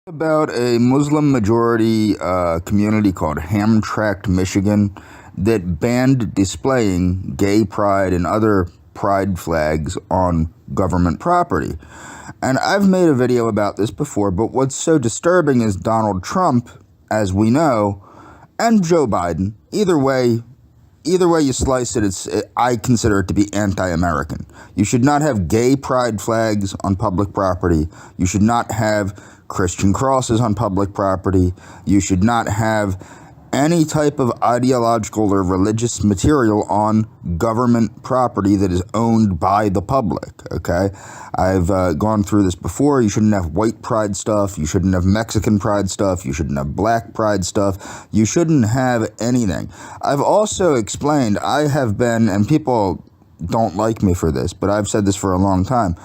About a Muslim majority community called Hamtramck, Michigan, that banned displaying gay pride and other pride flags on government property. And I've made a video about this before, but what's so disturbing is Donald Trump, as we know, and Joe Biden. Either way you slice it, I consider it to be anti-American. You should not have gay pride flags on public property. You should not have Christian crosses on public property. You should not have any type of ideological or religious material on government property that is owned by the public, okay? I've gone through this before. You shouldn't have white pride stuff. You shouldn't have Mexican pride stuff. You shouldn't have black pride stuff. You shouldn't have anything. I've also explained, I have been, and people don't like me for this, but I've said this for a long time,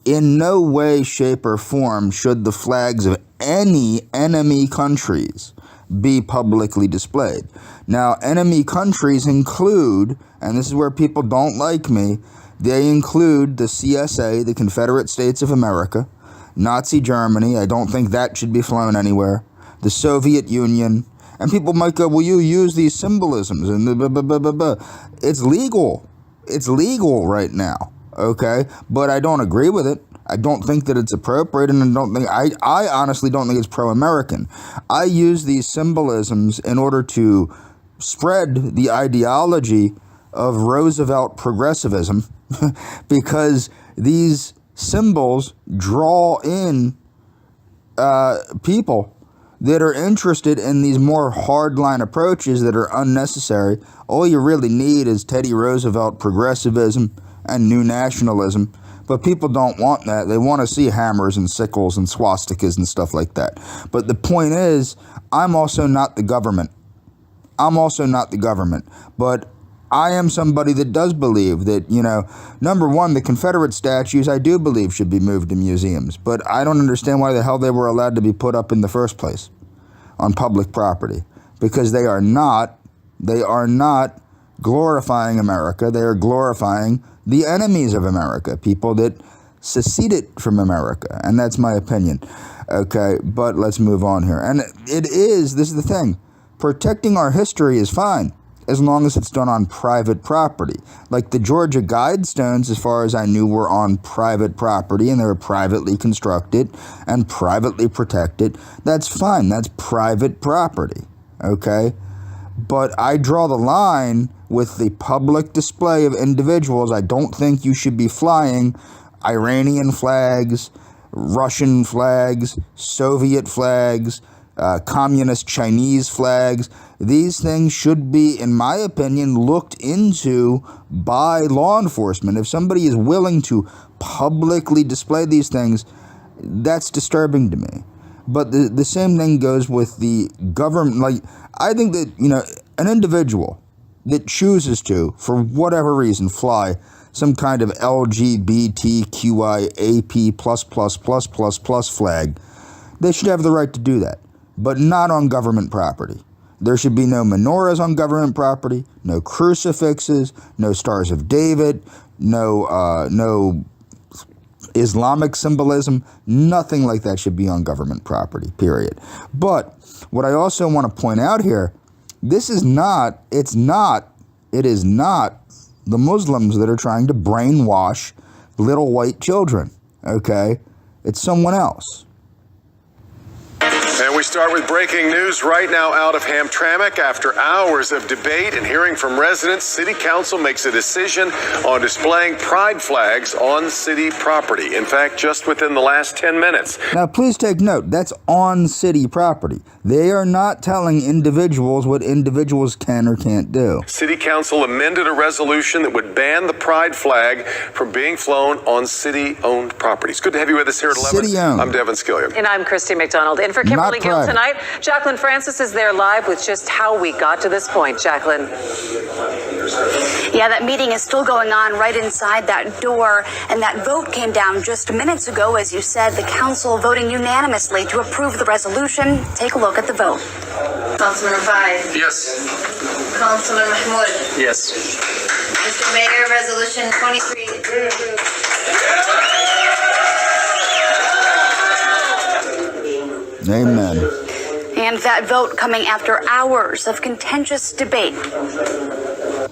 in no way, shape, or form should the flags of any enemy countries be publicly displayed. Now, enemy countries include, and this is where people don't like me, they include the CSA, the Confederate States of America, Nazi Germany, I don't think that should be flown anywhere, the Soviet Union, and people might go, well, you use these symbolisms, and blah, blah, blah, blah, blah. It's legal. It's legal right now. Okay, but I don't agree with it. I don't think that it's appropriate, and I honestly don't think it's pro-American. I use these symbolisms in order to spread the ideology of Roosevelt progressivism because these symbols draw in people that are interested in these more hardline approaches that are unnecessary. All you really need is Teddy Roosevelt progressivism and new nationalism, but people don't want that. They want to see hammers and sickles and swastikas and stuff like that. But the point is, I'm also not the government. But I am somebody that does believe that, number one, the Confederate statues I do believe should be moved to museums, but I don't understand why the hell they were allowed to be put up in the first place on public property, because they are not glorifying America. They are glorifying the enemies of America, people that seceded from America, and that's my opinion. Okay, but let's move on here. And this is the thing, protecting our history is fine, as long as it's done on private property. Like the Georgia Guidestones, as far as I knew, were on private property, and they were privately constructed and privately protected. That's fine, that's private property, okay? But I draw the line with the public display of individuals. I don't think you should be flying Iranian flags, Russian flags, Soviet flags, communist Chinese flags. These things should be, in my opinion, looked into by law enforcement. If somebody is willing to publicly display these things, that's disturbing to me. But the same thing goes with the government. Like, I think that, an individual that chooses to, for whatever reason, fly some kind of LGBTQIAP+++++ flag, they should have the right to do that, but not on government property. There should be no menorahs on government property, no crucifixes, no Stars of David, no Islamic symbolism, nothing like that should be on government property, period. But what I also want to point out here, it is not the Muslims that are trying to brainwash little white children, okay? It's someone else. And we start with breaking news right now out of Hamtramck. After hours of debate and hearing from residents, City Council makes a decision on displaying pride flags on city property. In fact, just within the last 10 minutes. Now, please take note, that's on city property. They are not telling individuals what individuals can or can't do. City Council amended a resolution that would ban the pride flag from being flown on city-owned properties. Good to have you with us here at 11. City-owned. I'm Devin Skillion. And I'm Christy McDonald. In for Kimberly Gill tonight. Jacqueline Francis is there live with just how we got to this point. Jacqueline. Yeah, that meeting is still going on right inside that door, and that vote came down just minutes ago. As you said, the council voting unanimously to approve the resolution. Take a look at the vote. Councilman Rafai. Yes. Councilman Mahmoud. Yes. Mr. Mayor, Resolution 23. Amen. And that vote coming after hours of contentious debate.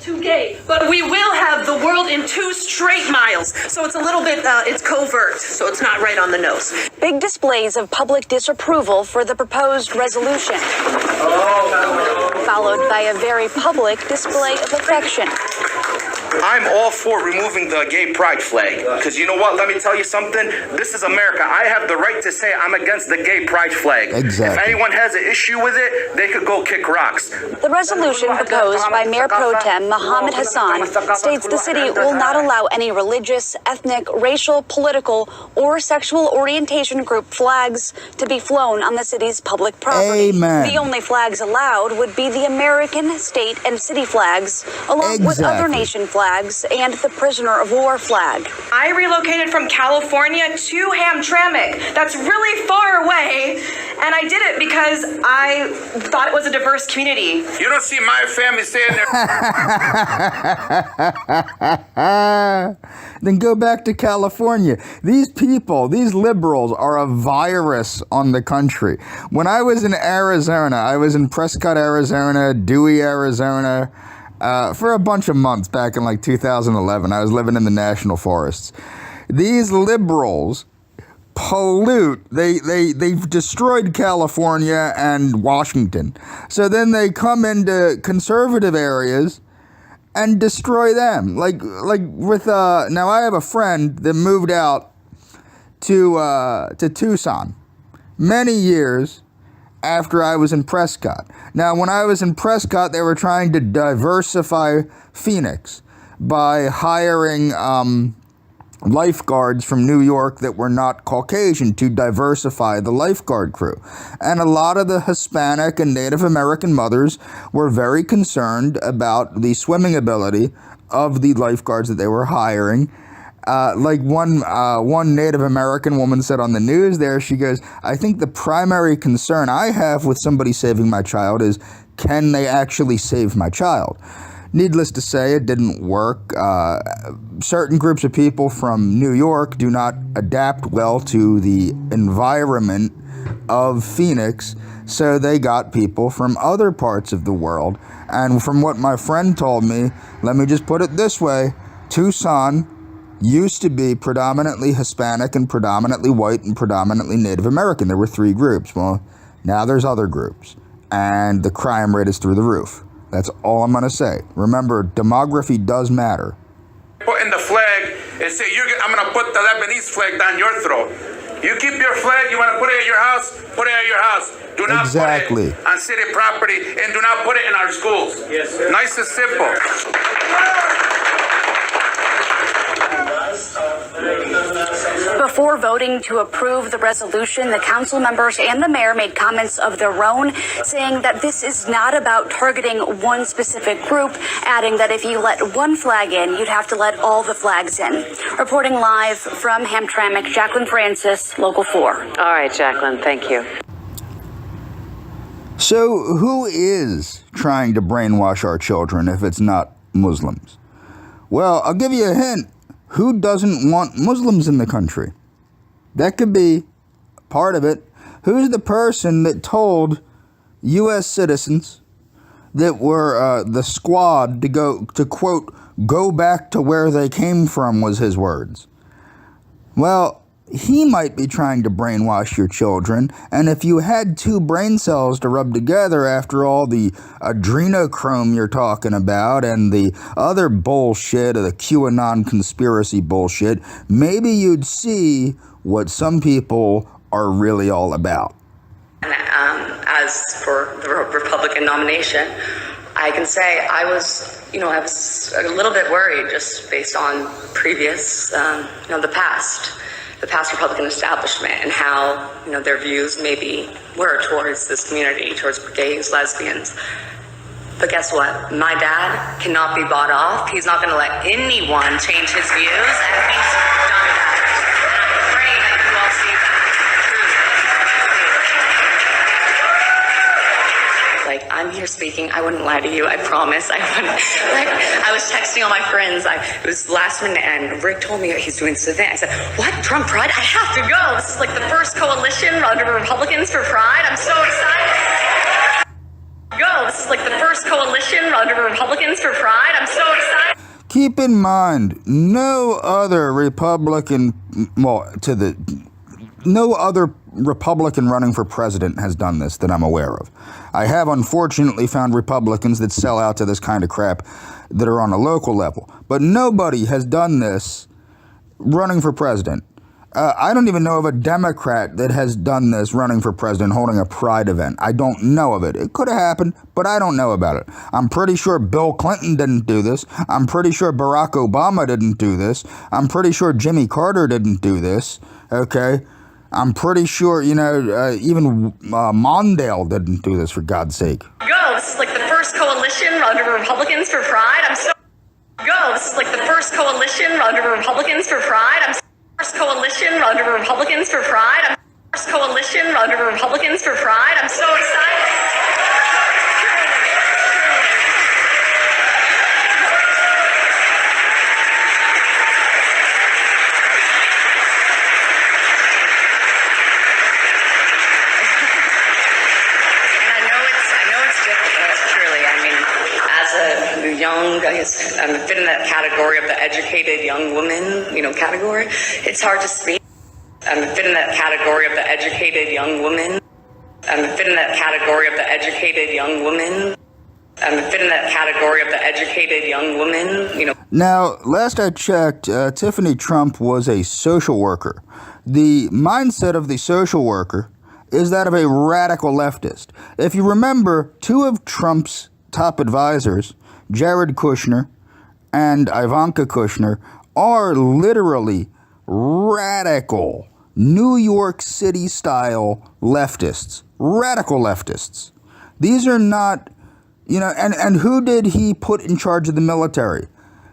Too gay, but we will have the world in 2 straight miles. So it's a little bit, it's covert, so it's not right on the nose. Big displays of public disapproval for the proposed resolution, followed by a very public display of affection. I'm all for removing the gay pride flag. Because you know what? Let me tell you something. This is America. I have the right to say I'm against the gay pride flag. Exactly. If anyone has an issue with it, they could go kick rocks. The resolution proposed by Mayor Pro Tem Mohammed Hassan states the city will not allow any religious, ethnic, racial, political, or sexual orientation group flags to be flown on the city's public property. Amen. The only flags allowed would be the American, state, and city flags, along with other nation flags and the prisoner of war flag. I relocated from California to Hamtramck. That's really far away, and I did it because I thought it was a diverse community. You don't see my family saying there. Then go back to California. These people, these liberals, are a virus on the country. When I was in Arizona, I was in Prescott, Arizona, Dewey, Arizona, for a bunch of months back in like 2011. I was living in the national forests. These liberals pollute. They've destroyed California and Washington. So then they come into conservative areas and destroy them. Like with now I have a friend that moved out to Tucson many years after I was in Prescott. Now, when I was in Prescott, they were trying to diversify Phoenix by hiring lifeguards from New York that were not Caucasian to diversify the lifeguard crew. And a lot of the Hispanic and Native American mothers were very concerned about the swimming ability of the lifeguards that they were hiring. Like one Native American woman said on the news there, she goes, I think the primary concern I have with somebody saving my child is, can they actually save my child? Needless to say, it didn't work. Certain groups of people from New York do not adapt well to the environment of Phoenix, so they got people from other parts of the world. And from what my friend told me, let me just put it this way, Tucson used to be predominantly Hispanic and predominantly white and predominantly Native American. There were 3 groups. Well, now there's other groups, and the crime rate is through the roof. That's all I'm going to say. Remember, demography does matter. Put in the flag and say, I'm going to put the Lebanese flag down your throat. You keep your flag, you want to put it at your house, put it at your house. Do not put it on city property, and do not put it in our schools. Yes, sir. Nice and simple. Before voting to approve the resolution, the council members and the mayor made comments of their own, saying that this is not about targeting one specific group, adding that if you let one flag in, you'd have to let all the flags in. Reporting live from Hamtramck, Jacqueline Francis, Local 4. All right, Jacqueline, thank you. So who is trying to brainwash our children if it's not Muslims? Well, I'll give you a hint. Who doesn't want Muslims in the country? That could be part of it. Who's the person that told U.S. citizens that were the squad to quote, go back to where they came from, was his words? Well, he might be trying to brainwash your children, and if you had 2 brain cells to rub together after all the adrenochrome you're talking about and the other bullshit of the QAnon conspiracy bullshit, maybe you'd see what some people are really all about. As for the Republican nomination, I can say I was a little bit worried just based on previous, the past Republican establishment and how, their views maybe were towards this community, towards gays, lesbians. But guess what? My dad cannot be bought off. He's not going to let anyone change his views, and he's done that. And I'm afraid that you all see that. Like, I I'm here speaking. I wouldn't lie to you. I promise. I wouldn't. Like, I was texting all my friends. It was last minute, and Rick told me he's doing this event. I said, "What? Trump Pride? I have to go. This is like the first coalition under Republicans for Pride. I'm so excited." This is like the first coalition under Republicans for Pride. I'm so excited. Keep in mind, no other Republican running for president has done this that I'm aware of. I have unfortunately found Republicans that sell out to this kind of crap that are on a local level. But nobody has done this running for president. I don't even know of a Democrat that has done this running for president, holding a pride event. I don't know of it. It could have happened, but I don't know about it. I'm pretty sure Bill Clinton didn't do this. I'm pretty sure Barack Obama didn't do this. I'm pretty sure Jimmy Carter didn't do this. Okay? I'm pretty sure, even Mondale didn't do this, for God's sake. This is like the first coalition under Republicans for Pride. This is like the first coalition under Republicans for Pride. First coalition under Republicans for Pride. First coalition under Republicans for Pride. I'm so excited. I'm fit in that category of the educated young woman, category. It's hard to speak. I'm fit in that category of the educated young woman. I'm fit in that category of the educated young woman. I'm fit in that category of the educated young woman, Now, last I checked, Tiffany Trump was a social worker. The mindset of the social worker is that of a radical leftist. If you remember, two of Trump's top advisors, Jared Kushner and Ivanka Kushner, are literally radical New York City style leftists. Radical leftists. These are not, and who did he put in charge of the military?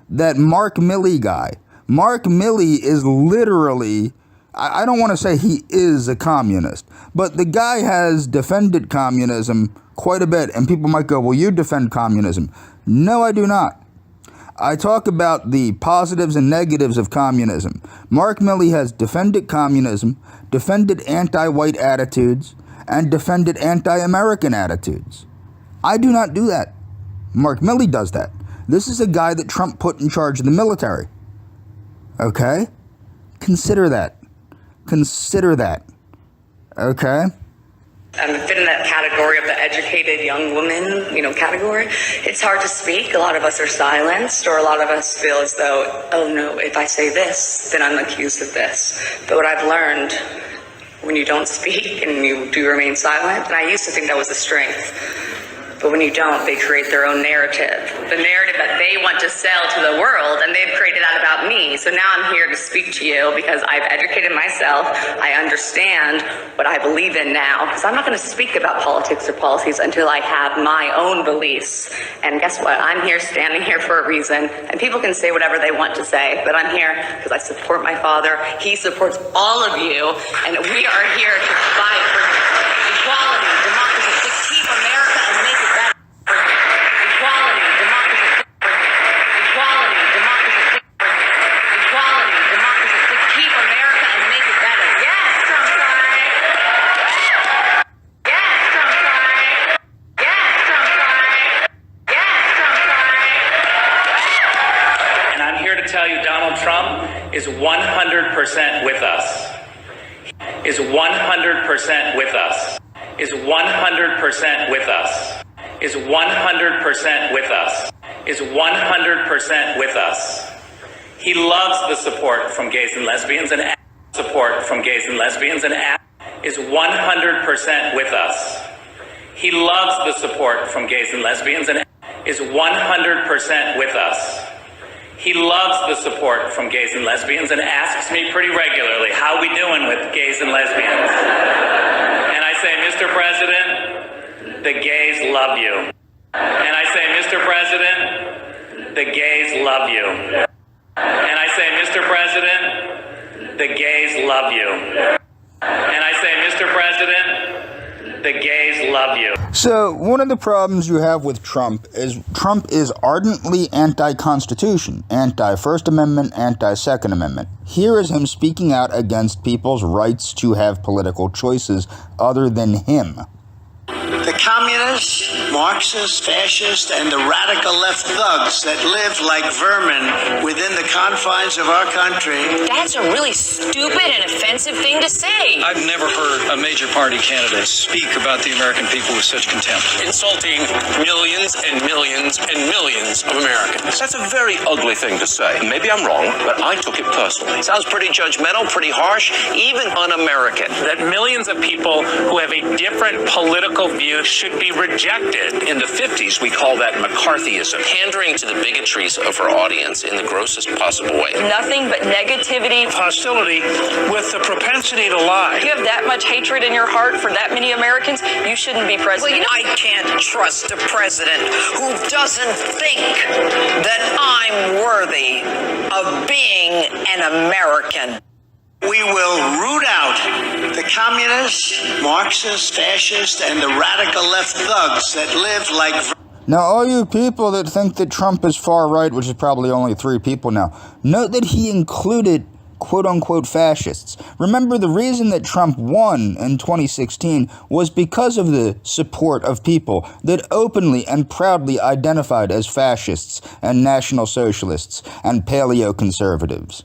That Mark Milley guy. Mark Milley is literally, I don't want to say he is a communist, but the guy has defended communism quite a bit, and people might go, well, you defend communism. No, I do not. I talk about the positives and negatives of communism. Mark Milley has defended communism, defended anti-white attitudes, and defended anti-American attitudes. I do not do that. Mark Milley does that. This is a guy that Trump put in charge of the military. Okay? Consider that. Consider that. Okay? I'm fit in that category of the educated young woman, category. It's hard to speak. A lot of us are silenced, or a lot of us feel as though, oh no, if I say this, then I'm accused of this. But what I've learned, when you don't speak and you do remain silent, and I used to think that was a strength, but when you don't, they create their own narrative. The narrative that they want to sell to the world, and they've created that about me. So now I'm here to speak to you because I've educated myself. I understand what I believe in now, because I'm not going to speak about politics or policies until I have my own beliefs. And guess what? I'm here, standing here for a reason. And people can say whatever they want to say, but I'm here because I support my father. He supports all of you, and we are here to fight for equality, democracy, to keep America and make it better. Equality, democracy, to keep America and make it better. Yes, Trump Pride. Yes, Trump Pride. Yes, Trump Pride. Yes, Trump Pride. And I'm here to tell you Donald Trump is 100% with us. Is 100% with us. Is 100% with us. Is 100% with us. Is 100% with us. He loves the support from gays and lesbians, and support from gays and lesbians, and is 100% with us. He loves the support from gays and lesbians, and is 100% with us. He loves the support from gays and lesbians and asks me pretty regularly, how we doing with gays and lesbians? And I say, Mr. President, the gays love you. And I say, Mr. President, the gays love you. And I say, Mr. President, the gays love you. And I say, Mr. President, the gays love you. So one of the problems you have with Trump is ardently anti-Constitution, anti-First Amendment, anti-Second Amendment. Here is him speaking out against people's rights to have political choices other than him. The communists, Marxists, fascists, and the radical left thugs that live like vermin within the confines of our country. That's a really stupid and offensive thing to say. I've never heard a major party candidate speak about the American people with such contempt. Insulting millions and millions and millions of Americans. That's a very ugly thing to say. Maybe I'm wrong, but I took it personally. Sounds pretty judgmental, pretty harsh, even un-American. That millions of people who have a different political view should be rejected. In the 50s, we call that McCarthyism, pandering to the bigotries of our audience in the grossest possible way. Nothing but negativity. Hostility with the propensity to lie. If you have that much hatred in your heart for that many Americans, you shouldn't be president. I can't trust a president who doesn't think that I'm worthy of being an American. We will root out the communists, Marxists, fascists, and the radical left thugs that live like... Now, all you people that think that Trump is far right, which is probably only 3 people now, note that he included quote-unquote fascists. Remember, the reason that Trump won in 2016 was because of the support of people that openly and proudly identified as fascists and National Socialists and paleo-conservatives.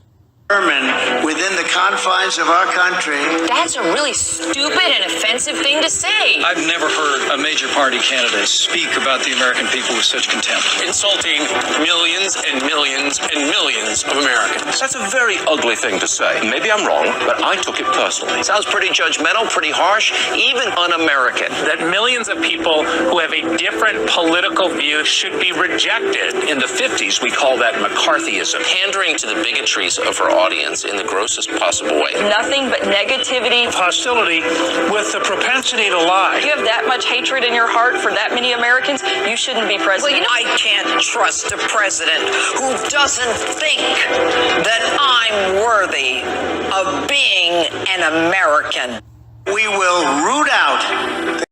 Within the confines of our country. That's a really stupid and offensive thing to say. I've never heard a major party candidate speak about the American people with such contempt. Insulting millions and millions and millions of Americans. That's a very ugly thing to say. Maybe I'm wrong, but I took it personally. Sounds pretty judgmental, pretty harsh, even un-American. That millions of people who have a different political view should be rejected. In the 50s, we call that McCarthyism, pandering to the bigotries of our audience in the grossest possible way. Nothing but negativity. Hostility with the propensity to lie. If you have that much hatred in your heart for that many Americans, you shouldn't be president. I can't trust a president who doesn't think that I'm worthy of being an American. We will root out